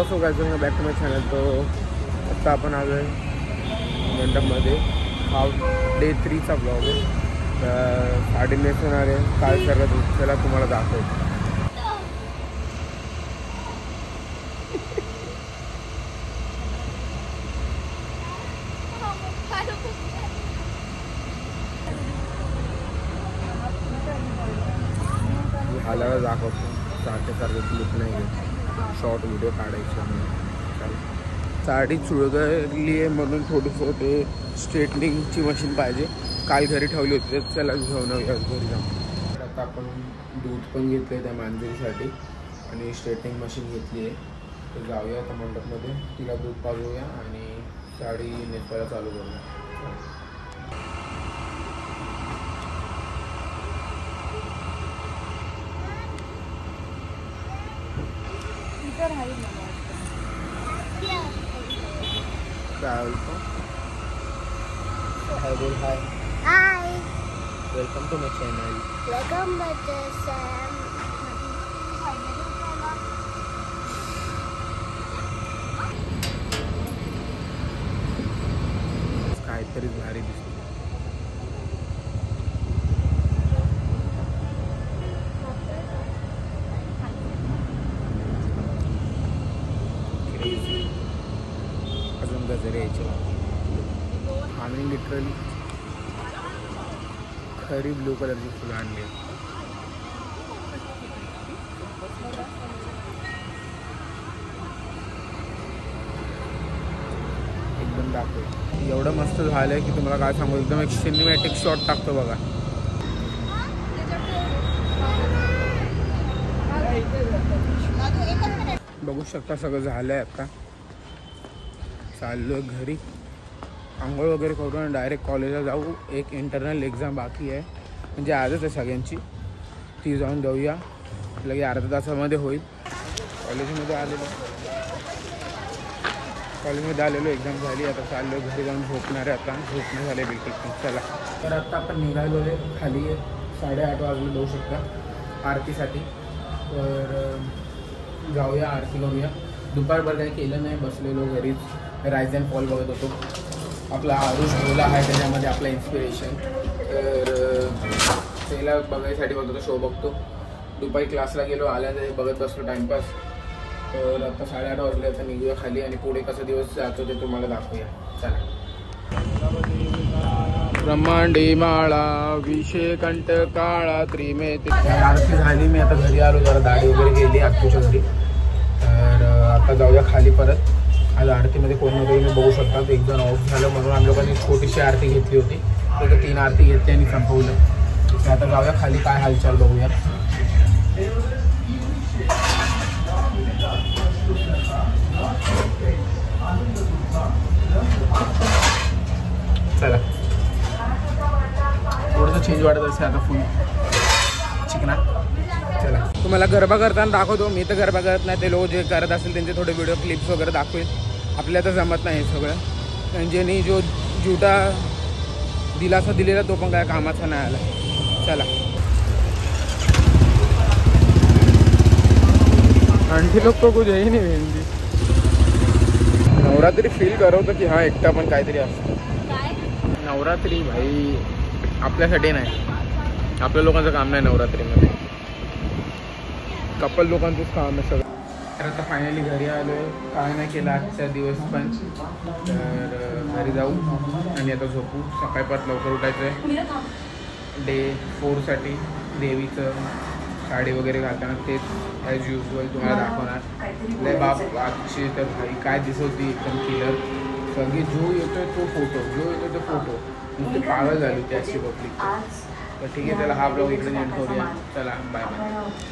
असो काय back to my channel. तो आत्ता आपण आलो आहे मंडपमध्ये. हा डे 3चा ब्लॉग आहे. साडी नेसून आले, काय करत चला तुम्हाला दाखवतो. आल्यावर दाखवतो. सारखं लुक नाही घेत, शॉर्ट व्हिडिओ काढायचे म्हणून. साडी चुळगरली आहे म्हणून थोडंसं ते स्ट्रेटनिंगची मशीन पाहिजे. काल घरी ठेवली होती, चला घेऊन येऊया घरी जाऊन. आता आपण दूध पण घेतलं आहे त्या मांजरीसाठी आणि स्ट्रेटनिंग मशीन घेतली आहे. तर जाऊया आता मंडपमध्ये, तिला दूध पाजवूया आणि साडी नेसायला चालू करूया. Hi, बोल hi. Hi. Welcome to my channel. Welcome back to Sam. काहीतरी भारी दिसते. अजून गजरे यायचे आम्ही लिटरली खरी ब्लू कलरची फुलं आणली. एकदम दाखव. एवढं मस्त झालंय की तुम्हाला काय सांगू. एकदम एक सिनेमॅटिक शॉट टाकतो बघा. बघू शकता सगळं झालंय. आता चाललोय घरी, आंघोळ वगैरे करून डायरेक्ट कॉलेजला जाऊ. एक इंटरनल एक्झाम बाकी आहे, म्हणजे आजच आहे सगळ्यांची. ती जाऊन जाऊया, लगे अर्ध्या तासामध्ये होईल. कॉलेजमध्ये आलेलो एक्झाम झाली. आता चाललो घरी जाऊन झोपणार आहे. आता झोपणं झाले बिलकुल. चला तर आत्ता आपण निघालो आहे खाली. 8:30 वाजले जाऊ शकता आरतीसाठी. तर जाऊया, आरती करूया. दुपारभर काही केलं नाही, बसलेलो घरीच. राईज अँड फॉल बघत होतो. आपला आरुष भोला आहे त्याच्यामध्ये आपला इन्स्पिरेशन. तर त्याला बघायसाठी बघतो, शो बघतो. दुपारी क्लासला गेलो, आल्या ते बघत बसलो टाईमपास. तर आता 8:30 वाजले. आता निघूया खाली आणि पुढे कसा दिवस जातो ते तुम्हाला दाखवूया. चला. ब्रह्मांडी माळा विषय कंठ काळा त्रिमे. आरती झाली, मी आता घरी आलो. जरा दाढी वगैरे गेली आत्तूच्या घरी. तर आता जाऊया खाली परत. आज आरतीमध्ये कोण नव्हतं, तुम्ही बघू शकता. एक जण ऑफ झालं म्हणून आम्ही लोकांनी छोटीशी आरती घेतली होती. तर 3 आरती घेतली आणि संपवलं. तर आता जाऊया खाली, काय हालचाल बघूया. चला, थोडंसं चेंज वाटत असेल आता फुल चिकना. चला, तुम्हाला गरबा करताना दाखवतो. मी तर गरबा करत नाही, ते लोक जे करत असेल त्यांचे थोडे व्हिडिओ क्लिप्स वगैरे दाखवेल. आपल्याला तर जमत नाही हे सगळं. ज्यांनी जो झुटा दिलासा दिलेला तो पण काय कामाचा नाही आला. चला, आणखी लोक तो कुछ ही नाही भेंडी. नवरात्री फील करवतं की हा एकटा पण काहीतरी असतं. नवरात्री भाई आपल्यासाठी नाही, आपल्या लोकांचं काम नाही नवरात्रीमध्ये. कपल लोकांचंच काम आहे सगळं. तर आता फायनली घरी आलो आहे. काय नाही केलं आजचा दिवस पण. तर घरी जाऊ आणि आता झोपू. सकाळी परत लवकर उठायचं आहे डे 4साठी. देवीचं साडी वगैरे घालताना तेच ॲज युजल तुम्हाला दाखवणार. लय बाप आजची तर भाई काय दिसवती एकदम क्लिअर. सगळी जो येतोय तो फोटो नुसते पागल झाली होती अशी पब्लिक. तर ठीक आहे, त्याला हा ब्लॉग इकडे एंड करूया. चला, बाय बाय.